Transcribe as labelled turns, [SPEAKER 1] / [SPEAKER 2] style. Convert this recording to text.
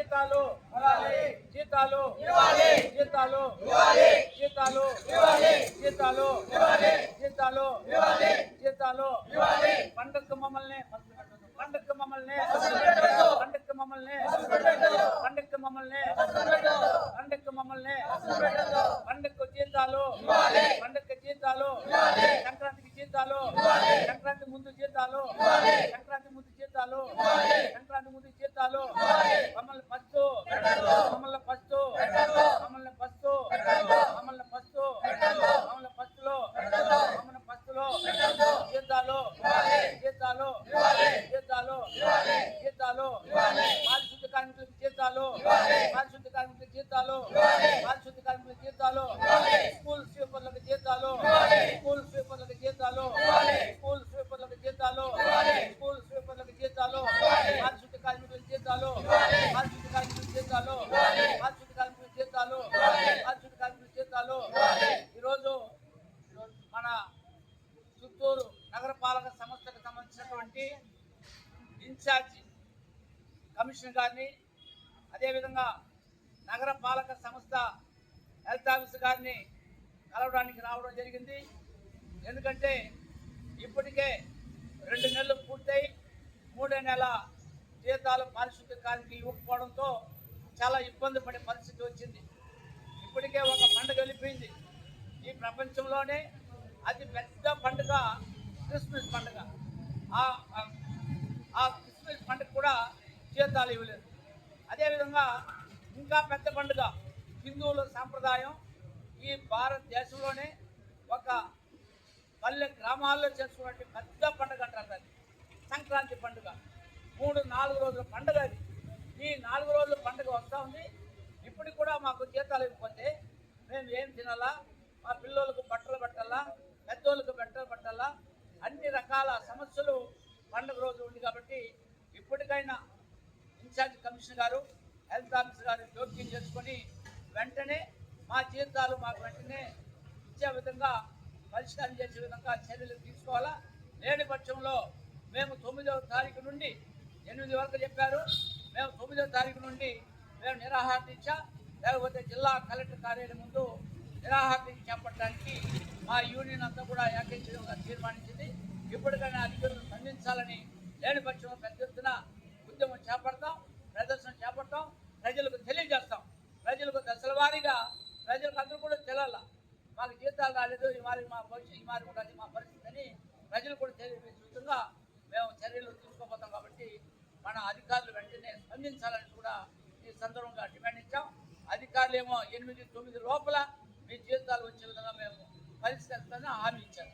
[SPEAKER 1] జీతాలు జీతాలు జీతాలు జీతాలు జీతాలు జీతాలు జీతాలు పండగ మమ్మల్ని పండగ మమ్మల్ని పండగ మమ్మల్ని పండగ మమ్మల్ని పండగ మమ్మల్ని పండగ జీతాలు పండగ జీతాలు సంక్రాంతికి జీతాలు సంక్రాంతి ముందు జీతాలు సంక్రాంతి ముందు జీతాలు సంక్రాంతి ముందు జీతాలు మమ్మల్ని పస్తు మమ్మల్ని పస్తు మమ్మల్ని పస్తు మమ్మల్ని పస్తు మమ్మల్ని పస్తులో మమ్మల్ని పస్తులో జీతాలు జీతాలు జీతాలు జీతాలు పారిశుద్ధ కార్మికులకు జీతాలు పారిశుద్ధ కార్మికులకు జీతాలు పారిశుద్ధ కార్మికులకు జీతాలు స్కూల్ స్వీపర్లకు జీతాలు స్కూల్ స్వీపర్లకు జీతాలు స్కూల్ స్వీపర్లకు జీతాలు స్కూల్ స్వీపర్లకు జీతాలు పారిశుద్ధ కార్మికులకు జీతాలు పారిశుద్ధ కార్మికులకు జీతాలు పారిశుద్ధ కార్మికులకు జీతాలు పారిశుద్ధ కార్మికులకు జీతాలు ఈరోజు మన చిత్తూరు నగరపాలక సంస్థకు సంబంధించినటువంటి ఇన్ఛార్జి కమిషనర్ గారిని, అదేవిధంగా నగరపాలక సంస్థ హెల్త్ ఆఫీసర్ గారిని కలవడానికి రావడం జరిగింది. ఎందుకంటే ఇప్పటికే 2 నెలలు పూర్తయి 3వ నెల జీతాలు పారిశుద్ధ కార్మికులు ఇవ్వకపోవడంతో చాలా ఇబ్బంది పడే పరిస్థితి వచ్చింది. ఇప్పటికే ఒక పండుగ వెళ్ళిపోయింది. ఈ ప్రపంచంలోనే అతి పెద్ద పండుగ క్రిస్మస్ పండుగ. ఆ క్రిస్మస్ పండుగ కూడా జీతాలు ఇవ్వలేదు. అదేవిధంగా ఇంకా పెద్ద పండుగ హిందువుల సాంప్రదాయం, ఈ భారతదేశంలోనే ఒక పల్లె గ్రామాల్లో చేసుకునే పెద్ద పండుగ అంటారు అది సంక్రాంతి పండుగ. 3-4 రోజుల పండుగ అది. ఈ 4 రోజుల పండుగ వస్తూ ఉంది. ఇప్పటికి కూడా మాకు జీతాలు ఇవ్వకపోతే మేము ఏం తినాలా, మా పిల్లలకు బట్టలు పెట్టాలా, పెద్దోళ్ళకు బట్టలు పెట్టాలా, అన్ని రకాల సమస్యలు పండుగ రోజు ఉంది. కాబట్టి ఇప్పటికైనా ఇన్ఛార్జ్ కమిషనర్ గారు హెల్త్ ఆఫీసర్ గారు జోక్యం చేసుకొని వెంటనే మా జీతాలు మాకు వెంటనే ఇచ్చే విధంగా పరిష్కారం చేసే విధంగా చర్యలు తీసుకోవాలా. లేని పక్షంలో మేము 9వ తారీఖు నుండి 8 వరకు చెప్పారు. మేము 9వ తారీఖు నుండి మేము నిరాహార దీక్ష, లేకపోతే జిల్లా కలెక్టర్ కార్యాలయం ముందు నిరాహార దీక్ష చేపట్టడానికి మా యూనియన్ అంతా కూడా ఏకీకృతంగా తీర్మానించింది. ఇప్పటికైనా అధికారులు స్పందించాలని, లేని పక్షంలో పెద్ద ఎత్తున ఉద్యమం చేపడతాం, ప్రదర్శన చేపడతాం, ప్రజలకు తెలియజేస్తాం. ప్రజలకు దశల వారీగా ప్రజలకు అందరూ కూడా తెలాల, మాకు జీతాలు రాలేదు, ఈ మారి మా భవిష్యత్, ఈ మారి ఉండాలి మా పరిస్థితి అని ప్రజలు కూడా తెలియజేస్తుండగా మేము చర్యలు తీసుకోబోతాం. కాబట్టి మన అధికారులు వెంటనే స్పందించాలని కూడా ఈ సందర్భంగా డిమాండ్ ఇచ్చాం. అధికారులు ఏమో 8-9 లోపల మీ జీతాలు వచ్చే విధంగా మేము పరిష్కరిస్తామని హామీ ఇచ్చారు.